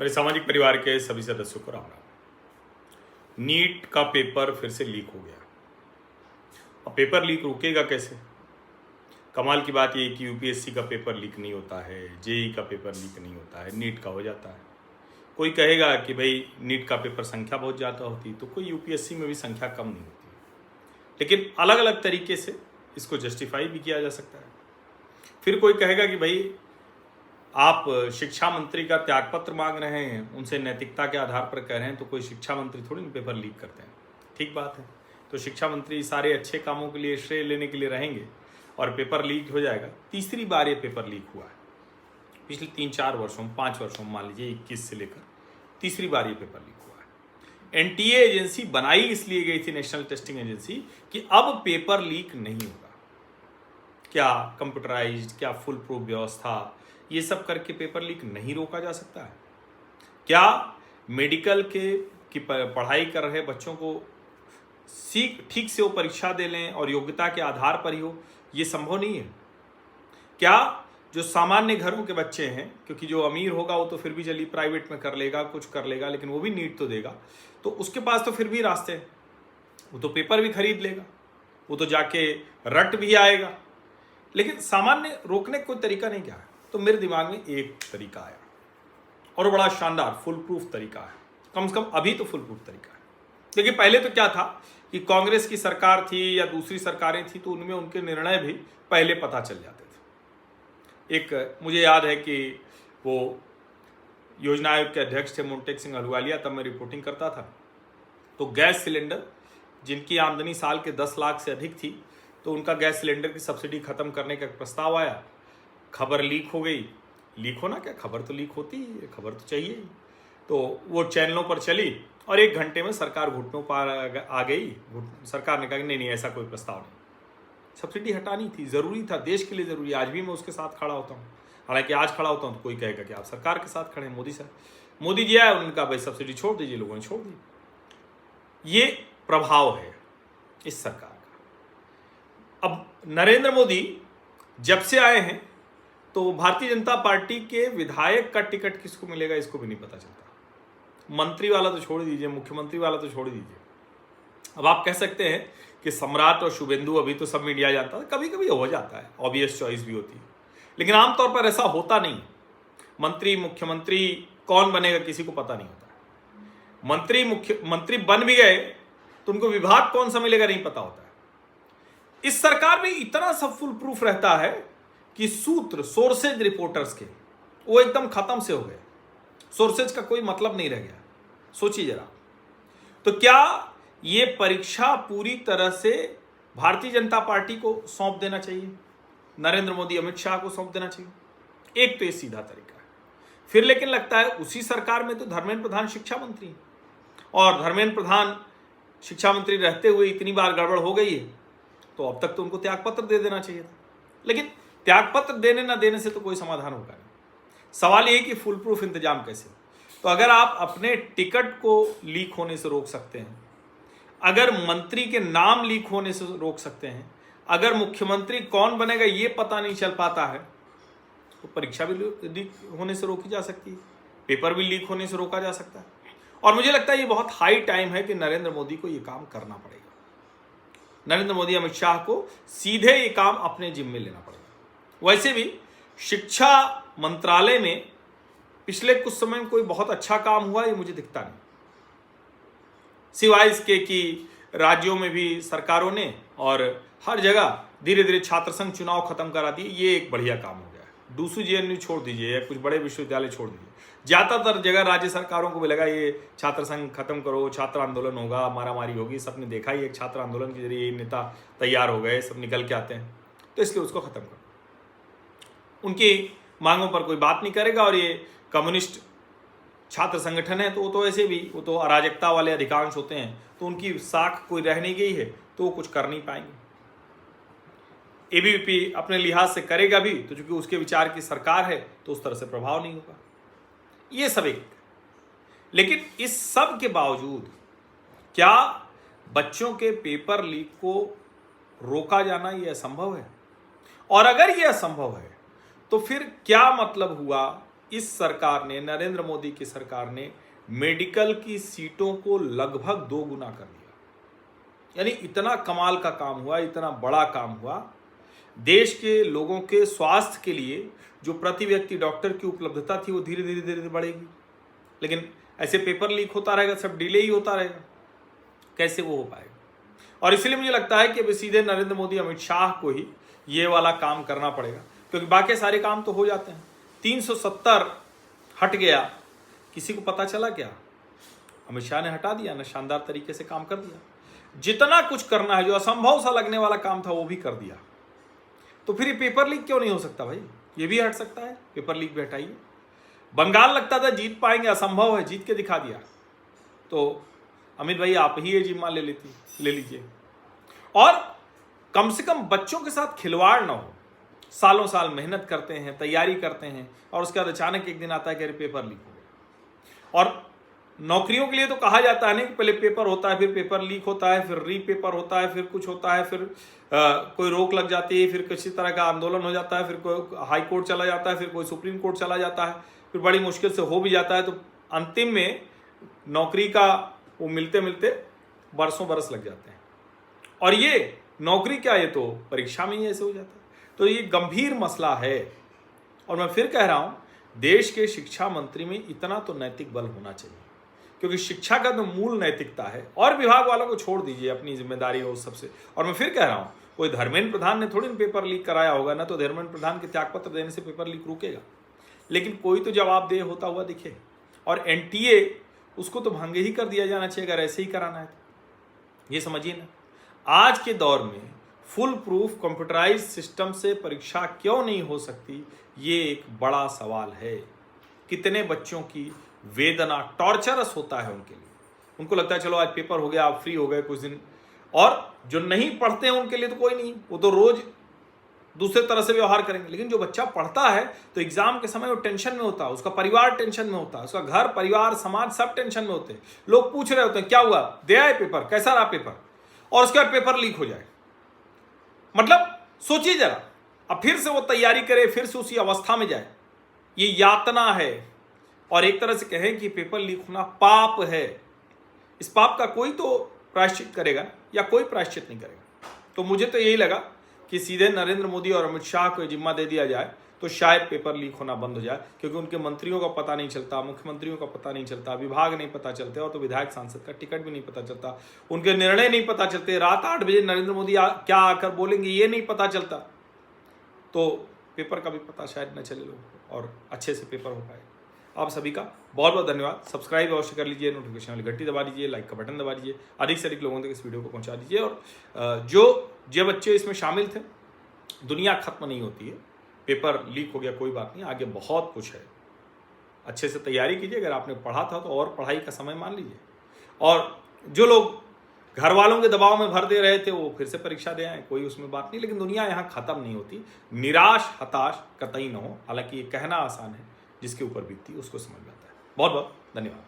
मेरे सामाजिक परिवार के सभी सदस्यों को राम राम। नीट का पेपर फिर से लीक हो गया। अब पेपर लीक रुकेगा कैसे? कमाल की बात यह कि यूपीएससी का पेपर लीक नहीं होता है, जेई का पेपर लीक नहीं होता है, नीट का हो जाता है। कोई कहेगा कि भाई नीट का पेपर संख्या बहुत ज़्यादा होती, तो कोई यूपीएससी में भी संख्या कम नहीं होती, लेकिन अलग अलग तरीके से इसको जस्टिफाई भी किया जा सकता है। फिर कोई कहेगा कि भाई आप शिक्षा मंत्री का त्यागपत्र मांग रहे हैं, उनसे नैतिकता के आधार पर कह रहे हैं, तो कोई शिक्षा मंत्री थोड़ी ना पेपर लीक करते हैं। ठीक बात है, तो शिक्षा मंत्री सारे अच्छे कामों के लिए श्रेय लेने के लिए रहेंगे और पेपर लीक हो जाएगा। तीसरी बार ये पेपर लीक हुआ है पिछले 3-4 वर्षों 5 वर्षों में, मान लीजिए 21 से लेकर तीसरी बार ये पेपर लीक हुआ है। एनटीए एजेंसी बनाई इसलिए गई थी, नेशनल टेस्टिंग एजेंसी, कि अब पेपर लीक नहीं होगा। क्या कंप्यूटराइज्ड, क्या फुल प्रूफ व्यवस्था, ये सब करके पेपर लीक नहीं रोका जा सकता है? क्या मेडिकल की पढ़ाई कर रहे बच्चों को ठीक से वो परीक्षा दे लें और योग्यता के आधार पर ही हो, ये संभव नहीं है? क्या जो सामान्य घरों के बच्चे हैं, क्योंकि जो अमीर होगा वो तो फिर भी चलिए प्राइवेट में कर लेगा, कुछ कर लेगा, लेकिन वो भी नीट तो देगा, तो उसके पास तो फिर भी रास्ते हैं, वो तो पेपर भी खरीद लेगा, वो तो जाके रट भी आएगा, लेकिन सामान्य रोकने का कोई तरीका नहीं क्या है? तो मेरे दिमाग में एक तरीका आया और बड़ा शानदार फुल प्रूफ तरीका है। कम से कम अभी तो फुल प्रूफ तरीका है, क्योंकि पहले तो क्या था कि कांग्रेस की सरकार थी या दूसरी सरकारें थी, तो उनमें उनके निर्णय भी पहले पता चल जाते थे। एक मुझे याद है कि वो योजना आयोग के अध्यक्ष थे मोन्टेक सिंह अहलुवालिया, तब मैं रिपोर्टिंग करता था। तो गैस सिलेंडर, जिनकी आमदनी साल के 10 लाख से अधिक थी, तो उनका गैस सिलेंडर की सब्सिडी खत्म करने का प्रस्ताव आया। खबर लीक हो गई। लीक होना क्या, खबर तो लीक होती है, खबर तो चाहिए ही। तो वो चैनलों पर चली और 1 घंटे में सरकार घुटनों पर आ गई। सरकार ने कहा कि नहीं, ऐसा कोई प्रस्ताव नहीं। सब्सिडी हटानी थी, ज़रूरी था, देश के लिए ज़रूरी। आज भी मैं उसके साथ खड़ा होता हूँ, हालांकि आज खड़ा होता हूँ तो कोई कहेगा कि आप सरकार के साथ खड़े हैं, मोदी साहब। मोदी जी आए, उन्होंने कहा भाई सब्सिडी छोड़ दीजिए, लोगों ने छोड़ दी। ये प्रभाव है इस सरकार का। अब नरेंद्र मोदी जब से आए हैं, तो भारतीय जनता पार्टी के विधायक का टिकट किसको मिलेगा इसको भी नहीं पता चलता। मंत्री वाला तो छोड़ दीजिए, मुख्यमंत्री वाला तो छोड़ दीजिए। अब आप कह सकते हैं कि सम्राट और शुभेंदु अभी तो सब मीडिया जानता है, कभी कभी हो जाता है, ऑब्वियस चॉइस भी होती है, लेकिन आमतौर पर ऐसा होता नहीं। मंत्री मुख्यमंत्री कौन बनेगा किसी को पता नहीं होता। मुख्यमंत्री बन भी गए तो उनको विभाग कौन सा मिलेगा नहीं पता होता है। इस सरकार में इतना सब फुल प्रूफ रहता है कि सूत्र, सोर्सेज रिपोर्टर्स के, वो एकदम खत्म से हो गए। सोर्सेज का कोई मतलब नहीं रह गया। सोचिए जरा, तो क्या ये परीक्षा पूरी तरह से भारतीय जनता पार्टी को सौंप देना चाहिए, नरेंद्र मोदी अमित शाह को सौंप देना चाहिए? एक तो ये सीधा तरीका है। फिर लेकिन लगता है उसी सरकार में तो धर्मेंद्र प्रधान शिक्षा मंत्री, और धर्मेंद्र प्रधान शिक्षा मंत्री रहते हुए इतनी बार गड़बड़ हो गई है, तो अब तक तो उनको त्यागपत्र दे देना चाहिए था। लेकिन त्यागपत्र देने ना देने से तो कोई समाधान होगा नहीं। सवाल ये कि फुल प्रूफ इंतजाम कैसे? तो अगर आप अपने टिकट को लीक होने से रोक सकते हैं, अगर मंत्री के नाम लीक होने से रोक सकते हैं, अगर मुख्यमंत्री कौन बनेगा ये पता नहीं चल पाता है, तो परीक्षा भी लीक होने से रोकी जा सकती है, पेपर भी लीक होने से रोका जा सकता है। और मुझे लगता है ये बहुत हाई टाइम है कि नरेंद्र मोदी को ये काम करना पड़ेगा। नरेंद्र मोदी अमित शाह को सीधे ये काम अपने जिम्मे लेना पड़ेगा। वैसे भी शिक्षा मंत्रालय में पिछले कुछ समय में कोई बहुत अच्छा काम हुआ ये मुझे दिखता नहीं, सिवाय इसके कि राज्यों में भी सरकारों ने और हर जगह धीरे धीरे छात्र संघ चुनाव खत्म करा दिए। ये एक बढ़िया काम हो गया है। दूसरी जेएनयू छोड़ दीजिए या कुछ बड़े विश्वविद्यालय छोड़ दीजिए, ज़्यादातर जगह राज्य सरकारों को भी लगा ये छात्र संघ खत्म करो, छात्र आंदोलन होगा, मारामारी होगी। सबने देखा ही एक छात्र आंदोलन के जरिए नेता तैयार हो गए, सब निकल के आते हैं, तो इसलिए उसको खत्म करो। उनकी मांगों पर कोई बात नहीं करेगा। और ये कम्युनिस्ट छात्र संगठन है, तो वो तो ऐसे भी, वो तो अराजकता वाले अधिकांश होते हैं, तो उनकी साख कोई रह नहीं गई है, तो वो कुछ कर नहीं पाएंगे। एबीवीपी अपने लिहाज से करेगा भी, तो चूंकि उसके विचार की सरकार है, तो उस तरह से प्रभाव नहीं होगा। ये सब एक, लेकिन इस सब के बावजूद क्या बच्चों के पेपर लीक को रोका जाना ये असंभव है? और अगर ये असंभव है, तो फिर क्या मतलब हुआ इस सरकार ने, नरेंद्र मोदी की सरकार ने मेडिकल की सीटों को लगभग 2 गुना कर दिया। यानी इतना कमाल का काम हुआ, इतना बड़ा काम हुआ। देश के लोगों के स्वास्थ्य के लिए जो प्रति व्यक्ति डॉक्टर की उपलब्धता थी वो धीरे धीरे बढ़ेगी। लेकिन ऐसे पेपर लीक होता रहेगा, सब डिले ही होता रहेगा, कैसे वो हो पाएगा? और इसलिए मुझे लगता है कि अभी सीधे नरेंद्र मोदी, अमित शाह को ही ये वाला काम करना पड़ेगा, क्योंकि बाकी सारे काम तो हो जाते हैं। 370 हट गया, किसी को पता चला क्या? अमित शाह ने हटा दिया ना, शानदार तरीके से काम कर दिया। जितना कुछ करना है, जो असंभव सा लगने वाला काम था वो भी कर दिया। तो फिर ये पेपर लीक क्यों नहीं हो सकता भाई? ये भी हट सकता है, पेपर लीक भी हटाइए। बंगाल लगता था जीत पाएंगे, असंभव है, जीत के दिखा दिया। तो अमित भाई आप ही ये जिम्मा ले लीजिए। और कम से कम बच्चों के साथ खिलवाड़ ना हो। सालों साल मेहनत करते हैं, तैयारी करते हैं, और उसके बाद अचानक एक दिन आता है कि अरे पेपर लीक हो गया। और नौकरियों के लिए तो कहा जाता है ना कि पहले पेपर होता है, फिर पेपर लीक होता है, फिर रीपेपर होता है, फिर कुछ होता है, फिर कोई रोक लग जाती है, फिर किसी तरह का आंदोलन हो जाता है, फिर कोई हाई कोर्ट चला जाता है, फिर कोई सुप्रीम कोर्ट चला जाता है, फिर बड़ी मुश्किल से हो भी जाता है। तो अंतिम में नौकरी का वो मिलते मिलते बरसों बरस लग जाते हैं। और ये नौकरी क्या, ये तो परीक्षा में ही ऐसे हो जाता है। तो ये गंभीर मसला है। और मैं फिर कह रहा हूं, देश के शिक्षा मंत्री में इतना तो नैतिक बल होना चाहिए, क्योंकि शिक्षा का तो मूल नैतिकता है। और विभाग वालों को छोड़ दीजिए, अपनी जिम्मेदारी हो सबसे। और मैं फिर कह रहा हूं, कोई धर्मेंद्र प्रधान ने थोड़ी पेपर लीक कराया होगा ना, तो धर्मेंद्र प्रधान के त्यागपत्र देने से पेपर लीक रुकेगा। लेकिन कोई तो जवाबदेह होता हुआ दिखे। और एनटीए, उसको तो भंग ही कर दिया जाना चाहिए अगर ऐसे ही कराना है तो। ये समझिए ना, आज के दौर में फुल प्रूफ कंप्यूटराइज सिस्टम से परीक्षा क्यों नहीं हो सकती, ये एक बड़ा सवाल है। कितने बच्चों की वेदना, टॉर्चरस होता है उनके लिए। उनको लगता है चलो आज पेपर हो गया, आप फ्री हो गए कुछ दिन। और जो नहीं पढ़ते हैं उनके लिए तो कोई नहीं, वो तो रोज दूसरे तरह से व्यवहार करेंगे। लेकिन जो बच्चा पढ़ता है तो एग्जाम के समय वो टेंशन में होता है, उसका परिवार टेंशन में होता है, उसका घर परिवार समाज सब टेंशन में होते हैं। लोग पूछ रहे होते हैं क्या हुआ, दे आए पेपर, कैसा रहा पेपर, और उसके बाद पेपर लीक हो जाए। मतलब सोचिए जरा, अब फिर से वो तैयारी करे, फिर से उसी अवस्था में जाए। ये यातना है। और एक तरह से कहें कि पेपर लीक होना पाप है। इस पाप का कोई तो प्रायश्चित करेगा या कोई प्रायश्चित नहीं करेगा। तो मुझे तो यही लगा कि सीधे नरेंद्र मोदी और अमित शाह को जिम्मा दे दिया जाए तो शायद पेपर लीक होना बंद हो जाए, क्योंकि उनके मंत्रियों का पता नहीं चलता, मुख्यमंत्रियों का पता नहीं चलता, विभाग नहीं पता चलते, और तो विधायक सांसद का टिकट भी नहीं पता चलता, उनके निर्णय नहीं पता चलते, रात 8 बजे नरेंद्र मोदी क्या आकर बोलेंगे ये नहीं पता चलता। तो पेपर का भी पता शायद न चले लोगों को, और अच्छे से पेपर हो पाए। आप सभी का बहुत बहुत धन्यवाद। सब्सक्राइब अवश्य कर लीजिए, नोटिफिकेशन वाली घंटी दबा दीजिए, लाइक का बटन दबा दीजिए, अधिक से अधिक लोगों तक इस वीडियो को पहुंचा दीजिए। और जो बच्चे इसमें शामिल थे, दुनिया खत्म नहीं होती है। पेपर लीक हो गया कोई बात नहीं, आगे बहुत कुछ है। अच्छे से तैयारी कीजिए। अगर आपने पढ़ा था तो और पढ़ाई का समय मान लीजिए। और जो लोग घर वालों के दबाव में भर दे रहे थे वो फिर से परीक्षा दे आए, कोई उसमें बात नहीं। लेकिन दुनिया यहाँ खत्म नहीं होती। निराश हताश कतई न हो। हालांकि ये कहना आसान है, जिसके ऊपर बीतती उसको समझ में आता है। बहुत बहुत धन्यवाद।